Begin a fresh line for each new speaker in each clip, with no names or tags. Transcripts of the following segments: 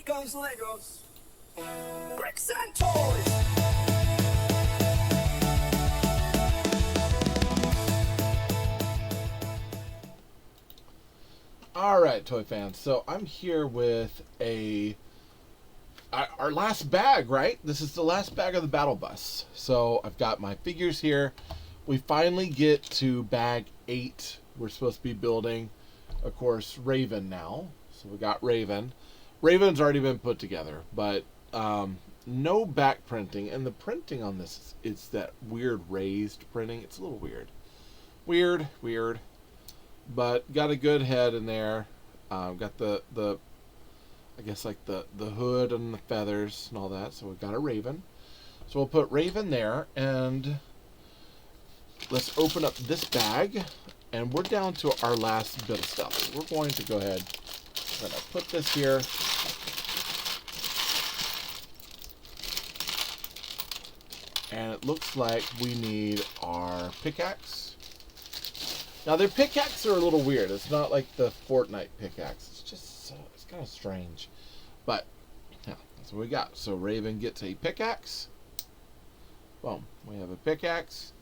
guns, Legos, bricks and toys.
Alright, toy fans, so I'm here with our last bag, right? This is the last bag of the battle bus. So I've got my figures here. We finally get to bag 8. We're supposed to be building, of course, Raven now. So we got Raven. Raven's already been put together, but no back printing. And the printing on this is that weird raised printing. It's a little weird. Weird. But got a good head in there. Got the I guess like the hood and the feathers and all that. So we've got a Raven. So we'll put Raven there, and let's open up this bag, and we're down to our last bit of stuff. We're going to go ahead. I'm gonna put this here. And it looks like we need our pickaxe. Now their pickaxes are a little weird. It's not like the Fortnite pickaxe. It's just it's kind of strange. But yeah, that's what we got. So Raven gets a pickaxe. Boom. We have a pickaxe.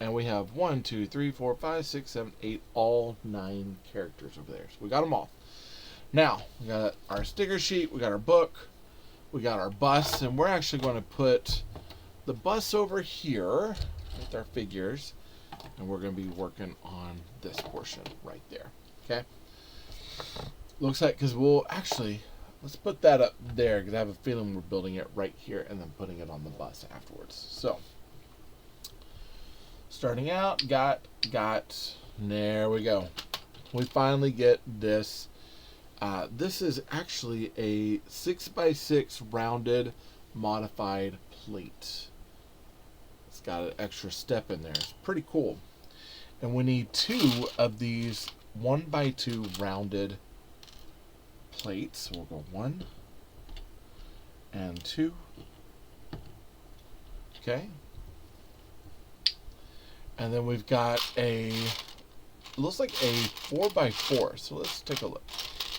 And we have 1, 2, 3, 4, 5, 6, 7, 8, all 9 characters over there. So we got them all. Now, we got our sticker sheet, we got our book, we got our bus, and we're actually going to put the bus over here with our figures, and we're going to be working on this portion right there. Okay? Looks like, because we'll actually, let's put that up there, because I have a feeling we're building it right here and then putting it on the bus afterwards. So, starting out, got, there we go. We finally get this. This is actually a 6x6 rounded modified plate. It's got an extra step in there. It's pretty cool. And we need 2 of these 1x2 rounded plates. So we'll go 1 and 2. Okay. And then we've got it looks like a 4x4. So let's take a look.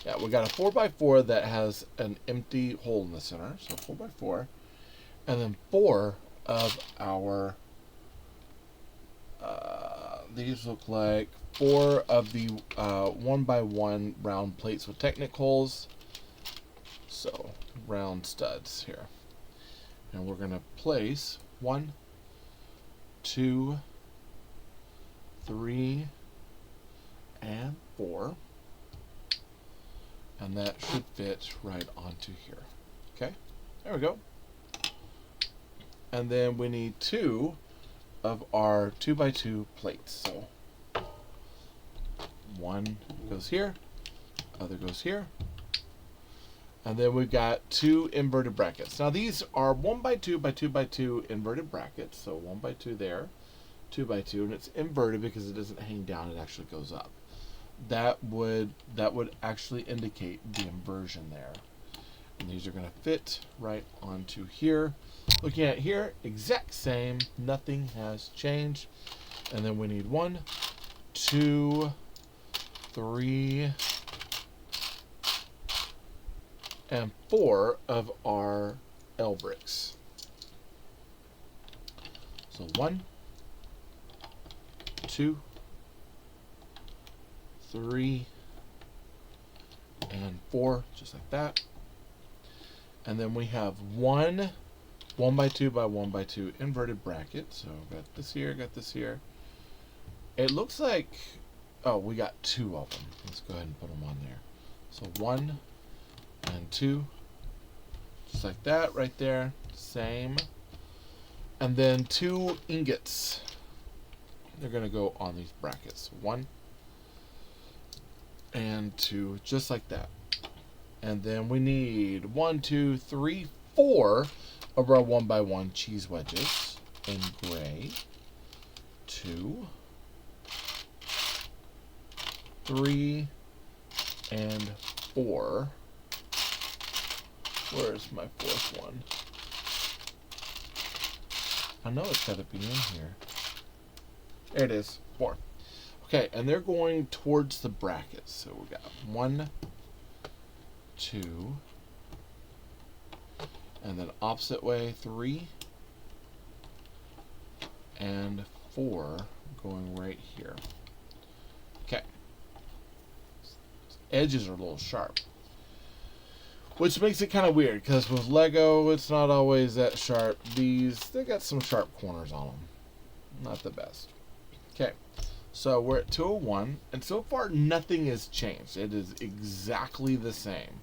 Yeah, we got a 4x4 that has an empty hole in the center. So 4x4. And then 4 of our, these look like 4 of the 1x1 round plates with Technic holes. So round studs here. And we're going to place 1, 2, 3, and 4. And that should fit right onto here. Okay, there we go. And then we need 2 of our 2x2 plates. So 1 goes here, other goes here. And then we've got 2 inverted brackets. Now these are 1x2 by 2x2 inverted brackets. So 1x2 there, 2x2, and it's inverted because it doesn't hang down, it actually goes up. That would actually indicate the inversion there. And these are going to fit right onto here. Looking at here, exact same, nothing has changed. And then we need 1, 2, 3, and 4 of our L bricks. So 1, 2, 3, and 4, just like that. And then we have 1 1x2 by 1x2 inverted bracket. So got this here. It looks like, oh, we got 2 of them. Let's go ahead and put them on there. So 1 and 2, just like that right there. Same. And then 2 ingots. They're going to go on these brackets. 1 and 2, just like that. And then we need 1, 2, 3, 4 of our 1x1 cheese wedges in gray. 2, 3, and 4. Where's my 4th one? I know it's got to be in here. There it is. 4. Okay, and they're going towards the brackets. So we got 1, 2, And then opposite way, 3 and 4 going right here. Okay. Edges are a little sharp, which makes it kind of weird because with Lego, it's not always that sharp. These, they got some sharp corners on them. Not the best. Okay. So we're at 201, and so far nothing has changed. It is exactly the same.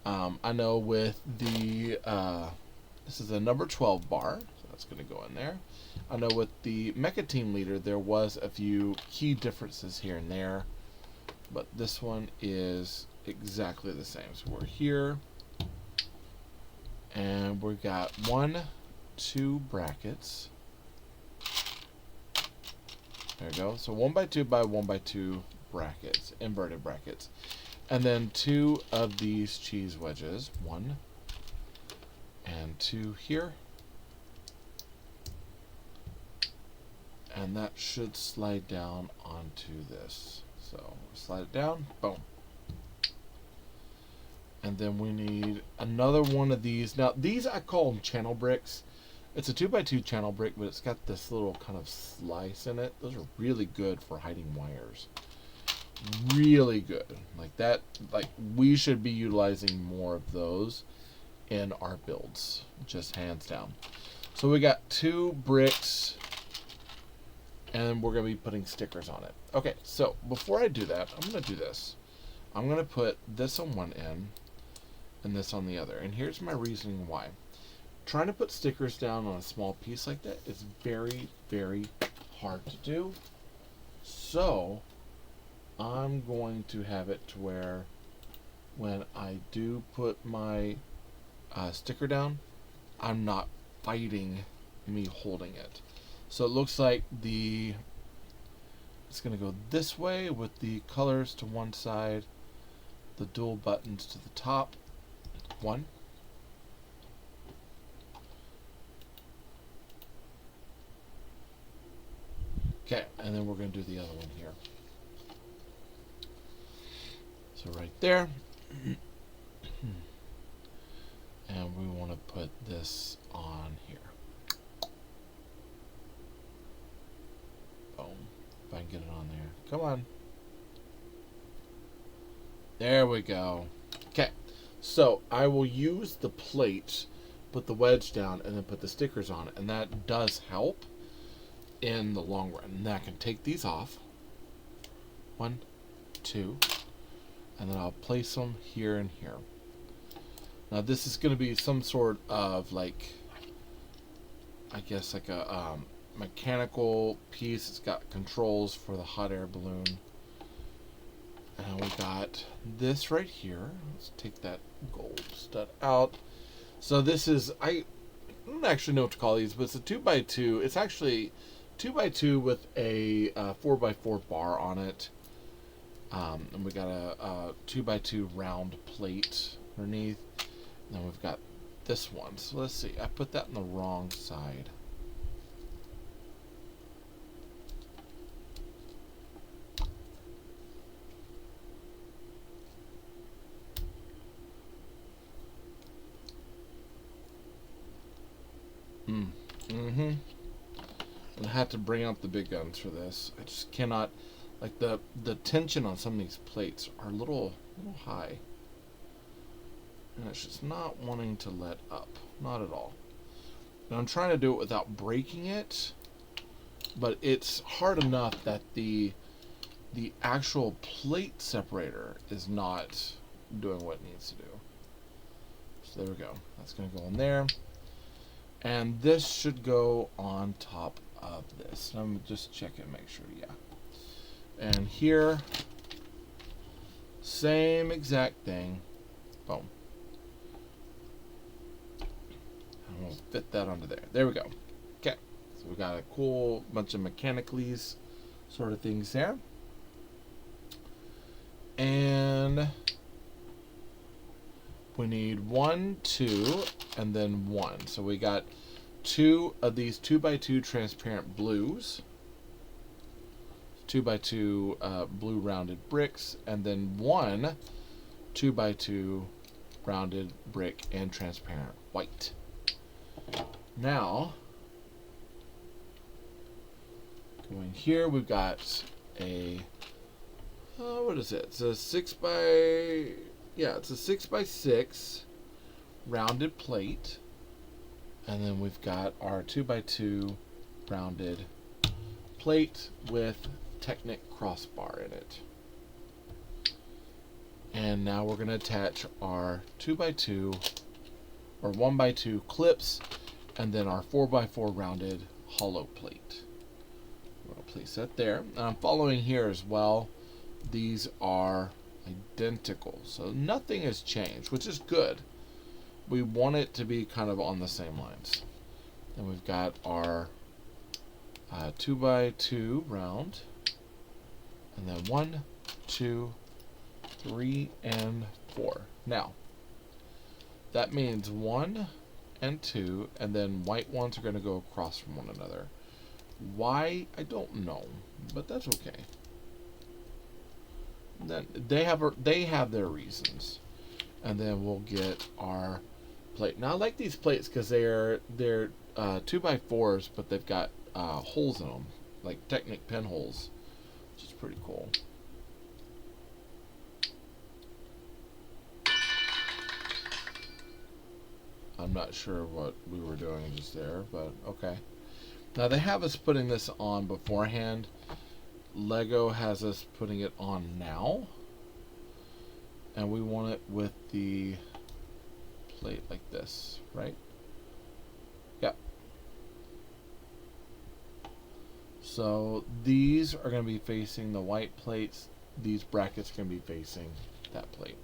I know with the, this is a number 12 bar, so that's going to go in there. I know with the Mecha Team Leader, there was a few key differences here and there, but this one is exactly the same. So we're here, and we've got 1, 2 brackets. There we go. So 1 by 2 by 1 by 2 brackets, inverted brackets. And then 2 of these cheese wedges, 1 and 2 here. And that should slide down onto this. So slide it down, boom. And then we need another one of these. Now these I call them channel bricks. It's a 2 by 2 channel brick, but it's got this little kind of slice in it. Those are really good for hiding wires. Really good. Like that, like we should be utilizing more of those in our builds, just hands down. So we got 2 bricks, and we're going to be putting stickers on it. Okay, so before I do that, I'm going to do this. I'm going to put this on one end and this on the other. And here's my reasoning why. Trying to put stickers down on a small piece like that is very, very hard to do. So I'm going to have it to where when I do put my sticker down, I'm not fighting me holding it. So it looks like it's going to go this way with the colors to one side, the dual buttons to the top. 1. Okay, and then we're going to do the other one here. So right there. And we want to put this on here. Boom. If I can get it on there. Come on. There we go. Okay. So I will use the plate, put the wedge down, and then put the stickers on it. And that does help in the long run. Now I can take these off. 1, 2. And then I'll place them here and here. Now this is going to be some sort of like, I guess like a mechanical piece. It's got controls for the hot air balloon. And we got this right here. Let's take that gold stud out. So this is, I don't actually know what to call these, but it's a 2 by 2. It's actually 2 by 2 with a 4 by 4 bar on it. And we got a 2 by 2 round plate underneath. And then we've got this one. So let's see. I put that on the wrong side. I had to bring out the big guns for this. I just cannot, like the tension on some of these plates are a little high. And it's just not wanting to let up. Not at all. And I'm trying to do it without breaking it, but it's hard enough that the actual plate separator is not doing what it needs to do. So there we go. That's going to go in there. And this should go on top of this. I'm just checking, make sure, yeah. And here, same exact thing. Boom. And we'll fit that onto there. There we go. Okay. So we got a cool bunch of mechanicallys sort of things there. And we need 1, 2, and then 1. So we got 2 of these 2 by 2 transparent blues. 2 by 2 blue rounded bricks, and then 1 2 by 2 rounded brick, and transparent white. Now, going here, we've got a, what is it? It's a 6x6 rounded plate. And then we've got our 2x2 rounded plate with Technic crossbar in it. And now we're going to attach our 2x2 or 1x2 clips and then our 4x4 rounded hollow plate. We're going to place that there. And I'm following here as well. These are identical, so nothing has changed, which is good. We want it to be kind of on the same lines. And we've got our 2x2 round, and then 1, 2, 3, and 4. Now, that means 1 and 2, and then white ones are going to go across from one another. Why? I don't know, but that's okay. Then they have their reasons. And then we'll get our plate. Now I like these plates because they're 2x4s, but they've got holes in them, like Technic pin holes, which is pretty cool. I'm not sure what we were doing just there, but okay. Now they have us putting this on beforehand. Lego has us putting it on now. And we want it with the plate like this, right? Yep. So these are going to be facing the white plates. These brackets are going to be facing that plate.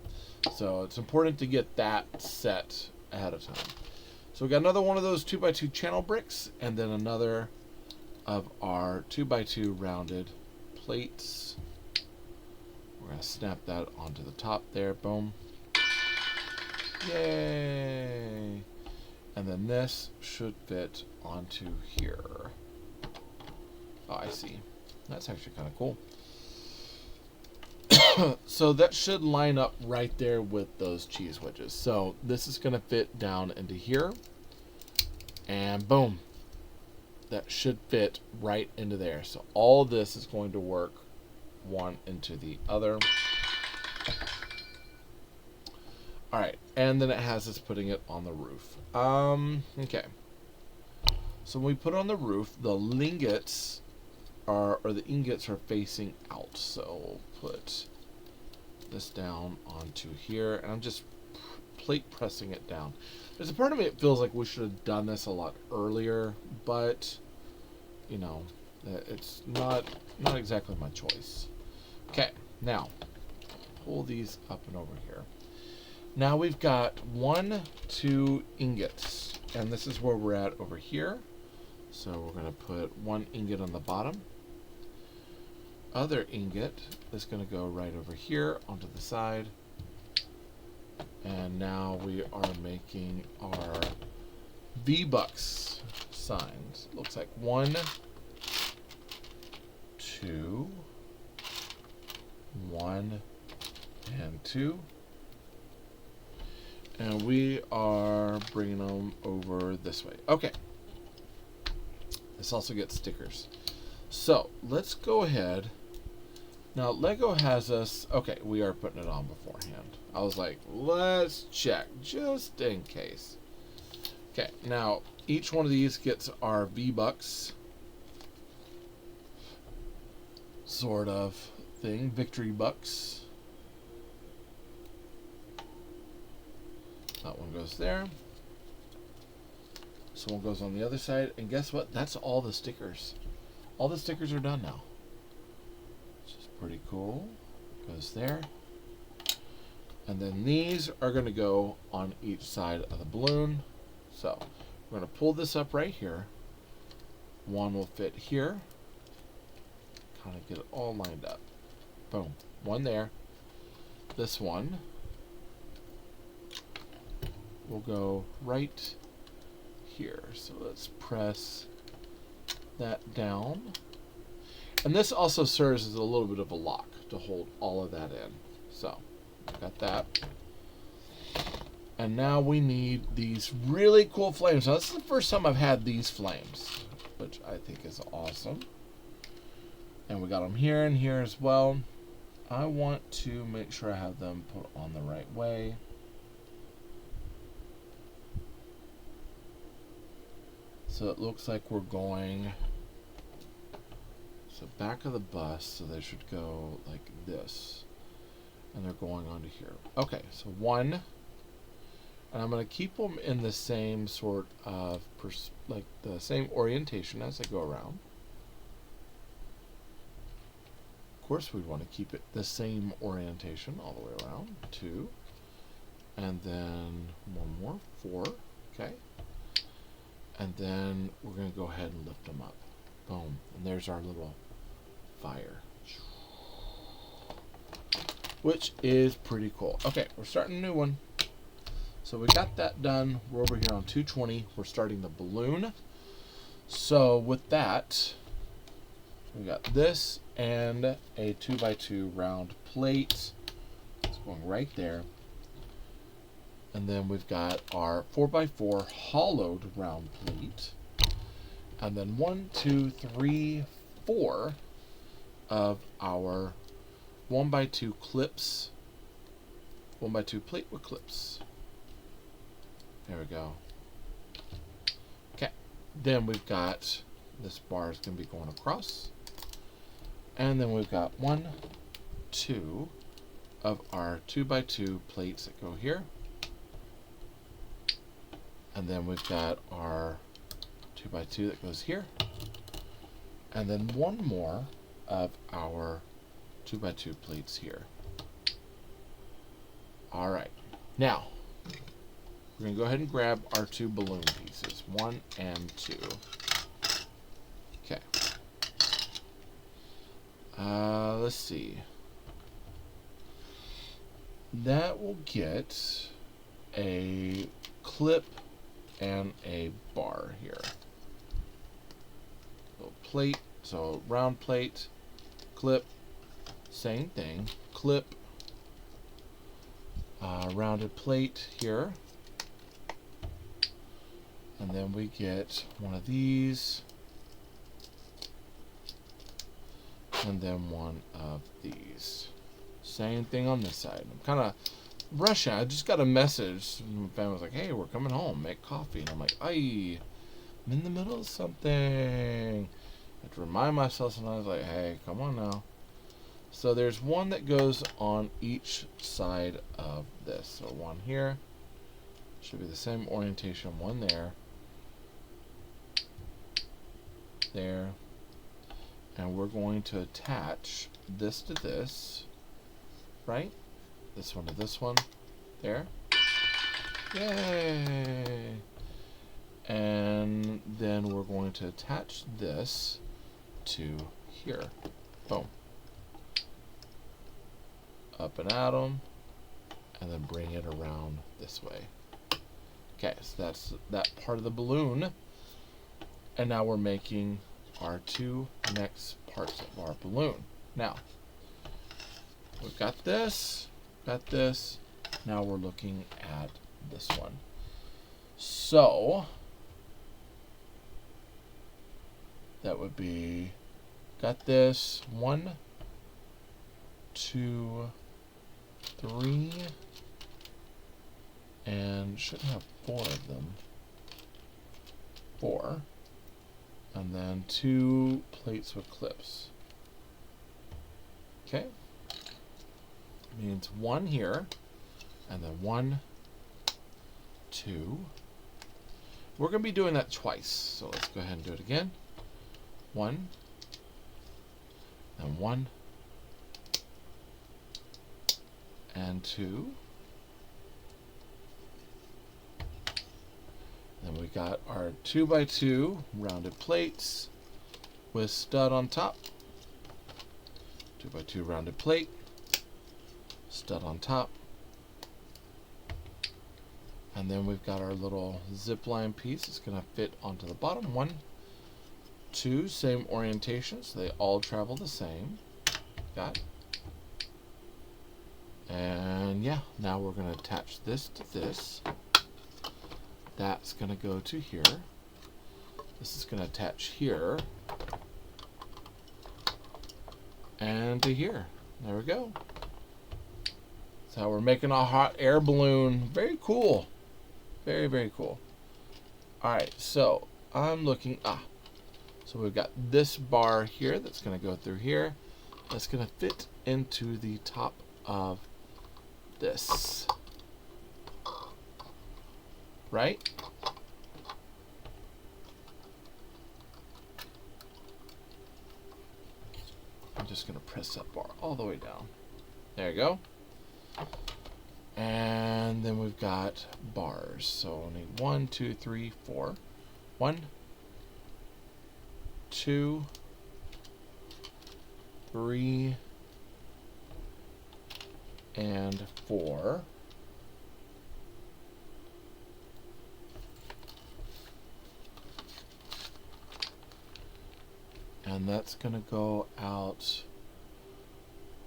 So it's important to get that set ahead of time. So we got another one of those 2x2 channel bricks, and then another of our 2x2 rounded plates. We're going to snap that onto the top there. Boom. Yay! And then this should fit onto here. Oh, I see. That's actually kind of cool. So that should line up right there with those cheese wedges. So this is going to fit down into here. And boom. That should fit right into there. So all of this is going to work one into the other. Alright, and then it has us putting it on the roof. Okay. So when we put it on the roof, the ingots are facing out. So we'll put this down onto here, and I'm just plate pressing it down. There's a part of me that feels like we should have done this a lot earlier, but you know, it's not exactly my choice. Okay, now pull these up and over here. Now we've got 2 ingots, and this is where we're at over here. So we're going to put 1 ingot on the bottom. Other ingot is going to go right over here onto the side. And now we are making our V-Bucks signs. Looks like 1, 2, 1, and 2. And we are bringing them over this way. Okay. This also gets stickers. So let's go ahead. Now Lego has us. Okay, we are putting it on beforehand. I was like, let's check just in case. Okay, now each one of these gets our V-Bucks sort of thing, victory bucks. That one goes there. This one goes on the other side. And guess what? That's all the stickers. All the stickers are done now. Which is pretty cool. Goes there. And then these are going to go on each side of the balloon. So we're going to pull this up right here. One will fit here. Kind of get it all lined up. Boom. One there. This one will go right here. So let's press that down. And this also serves as a little bit of a lock to hold all of that in. So got that. And now we need these really cool flames. Now, this is the first time I've had these flames, which I think is awesome. And we got them here and here as well. I want to make sure I have them put on the right way. So it looks like we're going, so back of the bus, so they should go like this. And they're going onto here. Okay, so one. And I'm going to keep them in the same sort of, like the same orientation as they go around. Of course, we want to keep it the same orientation all the way around. 2. And then one more, 4. Okay. And then we're going to go ahead and lift them up. Boom. And there's our little fire. Which is pretty cool. Okay, we're starting a new one. So we got that done. We're over here on 220. We're starting the balloon. So with that, we got this and a 2x2 round plate. It's going right there. And then we've got our 4x4 hollowed round plate. And then 1, 2, 3, 4 of our 1x2 clips. 1x2 plate with clips. There we go. Okay. Then we've got this bar is going to be going across. And then we've got 1, 2 of our 2x2 plates that go here. And then we've got our 2x2 that goes here. And then one more of our 2x2 plates here. All right. Now, we're going to go ahead and grab our 2 balloon pieces, 1 and 2. Okay. Let's see. That will get a clip and a bar here. Little plate, so round plate, clip, same thing, clip, rounded plate here. And then we get one of these. And then one of these. Same thing on this side. I'm kind of rushing. I just got a message. My family was like, hey, we're coming home. Make coffee. And I'm like, I'm in the middle of something. I have to remind myself sometimes, like, hey, come on now. So there's one that goes on each side of this. So one here. Should be the same orientation. One there. There. And we're going to attach this to this. Right? This one to this one. There. Yay! And then we're going to attach this to here. Boom. Up and at 'em. And then bring it around this way. Okay, so that's that part of the balloon. And now we're making our 2 next parts of our balloon. Now, we've got this, Now we're looking at this one. So, that would be, got this, 1, 2, 3, and should have 4 of them. 4. And then 2 plates with clips. Okay. Means 1 here. And then 1, 2. We're going to be doing that twice. So let's go ahead and do it again. 1. And 1. And 2. Then we got our 2x2 rounded plates with stud on top. 2x2 rounded plate, stud on top. And then we've got our little zip line piece. It's going to fit onto the bottom. 1, 2, same orientation, so they all travel the same. Got it. And yeah, now we're going to attach this to this. That's going to go to here. This is going to attach here. And to here. There we go. So we're making a hot air balloon. Very cool. Very, very cool. Alright, so I'm looking. So we've got this bar here that's going to go through here. That's going to fit into the top of this. Right? I'm just going to press that bar all the way down. There you go. And then we've got bars. So I need 1, 2, 3, 4. 1, 2, 3, and 4. And that's going to go out,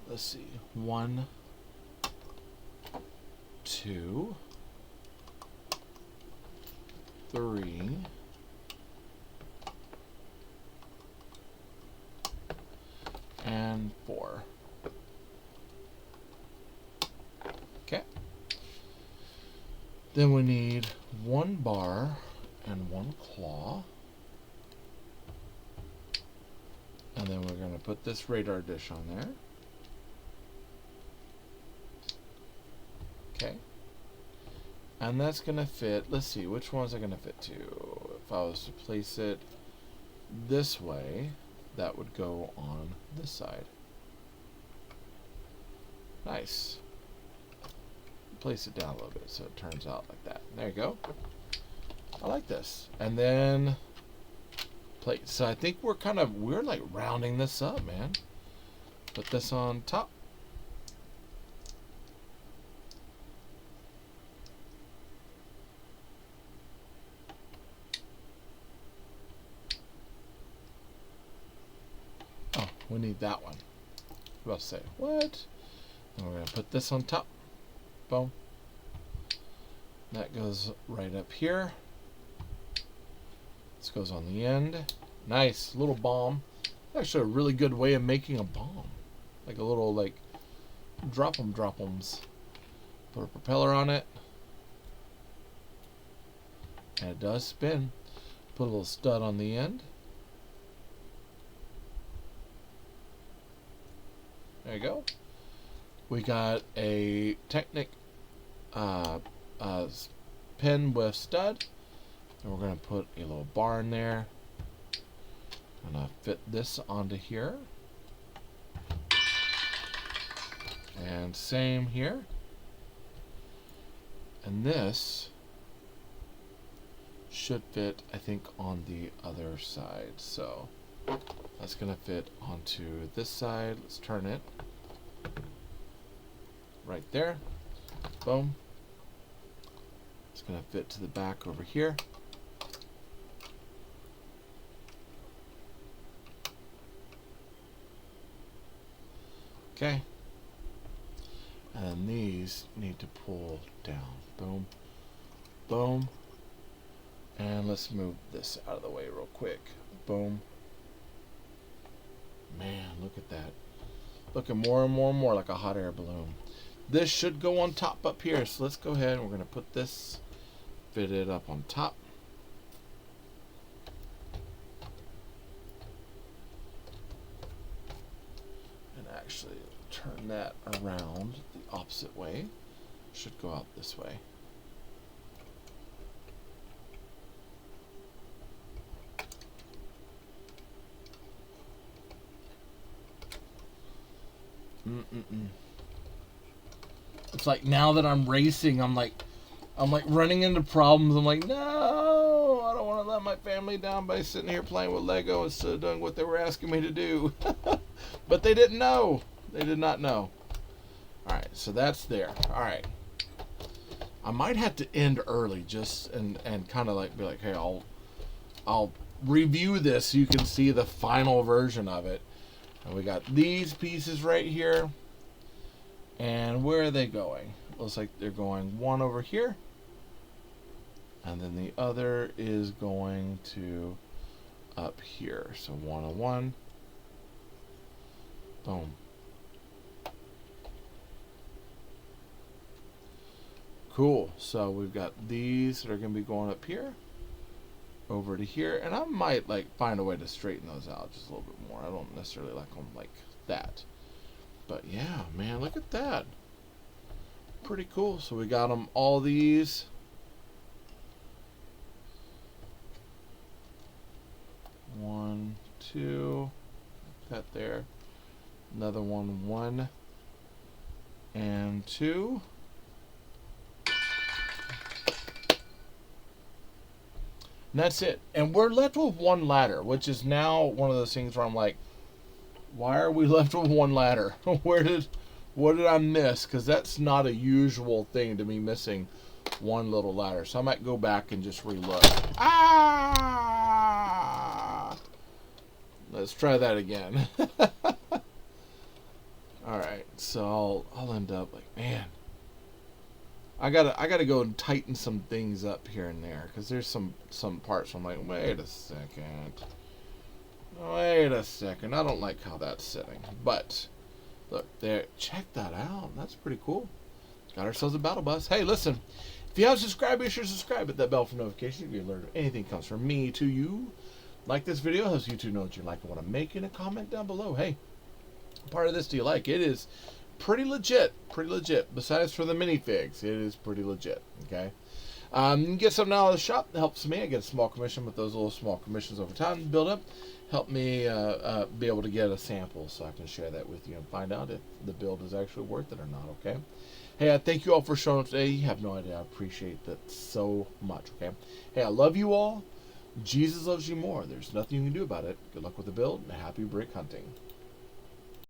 let's see, 1, 2, 3, and 4. Okay. Then we need 1 bar and 1 claw. And then we're going to put this radar dish on there. Okay. And that's going to fit, let's see, which one's it going to fit to? If I was to place it this way, that would go on this side. Nice. Place it down a little bit so it turns out like that. There you go. I like this. And then plate. So I think we're like rounding this up, man. Put this on top. Oh, we need that one. I was about to say, what? And we're going to put this on top. Boom. That goes right up here. This goes on the end. Nice little bomb. Actually a really good way of making a bomb. Like a little like drop-ums. Put a propeller on it. And it does spin. Put a little stud on the end. There you go. We got a Technic pin with stud. And we're going to put a little bar in there. I'm going to fit this onto here. And same here. And this should fit, I think, on the other side. So that's going to fit onto this side. Let's turn it. Right there. Boom. It's going to fit to the back over here. Okay. And then these need to pull down. Boom. Boom. And let's move this out of the way real quick. Boom. Man, look at that. Looking more and more and more like a hot air balloon. This should go on top up here. So let's go ahead and we're going to put this, fit it up on top. And actually turn that around the opposite way. Should go out this way. It's like now that I'm racing, I'm like running into problems. I'm like, no, I don't want to let my family down by sitting here playing with Lego instead of doing what they were asking me to do. But they didn't know. They did not know. All right, so that's there. All right. I might have to end early just and kind of like be like, hey, I'll review this so you can see the final version of it. And we got these pieces right here. And And where are they going? Looks like they're going one over here. And then the other is going to up here. So 1 on 1. Boom. Cool. So we've got these that are going to be going up here, over to here, and I might like find a way to straighten those out just a little bit more. I don't necessarily like them like that, but yeah, man, look at that. Pretty cool. So we got them all these. One, two, that there. Another one, 1 and 2. And that's it. And we're left with 1 ladder, which is now one of those things where I'm like, why are we left with 1 ladder? What did I miss? Because that's not a usual thing to be missing 1 little ladder. So I might go back and just reload. Ah! Let's try that again. All right, so I'll end up like, man, I gotta go and tighten some things up here and there, because there's some parts where I'm like, wait a second, I don't like how that's sitting. But look there, check that out. That's pretty cool. Got ourselves a battle bus. Hey, listen, if you haven't subscribed, be sure to subscribe, hit that bell for notifications. If you learn anything comes from me to you. Like this video, helps YouTube know what you like and what I'm making. A comment down below. Hey, part of this do you like? It is pretty legit. Besides for the minifigs, it is pretty legit. Okay. You can get something out of the shop. That helps me. I get a small commission, with those little small commissions over time build up. Help me be able to get a sample so I can share that with you and find out if the build is actually worth it or not. Okay. Hey, I thank you all for showing up today. You have no idea. I appreciate that so much. Okay. Hey, I love you all. Jesus loves you more. There's nothing you can do about it. Good luck with the build and happy brick hunting.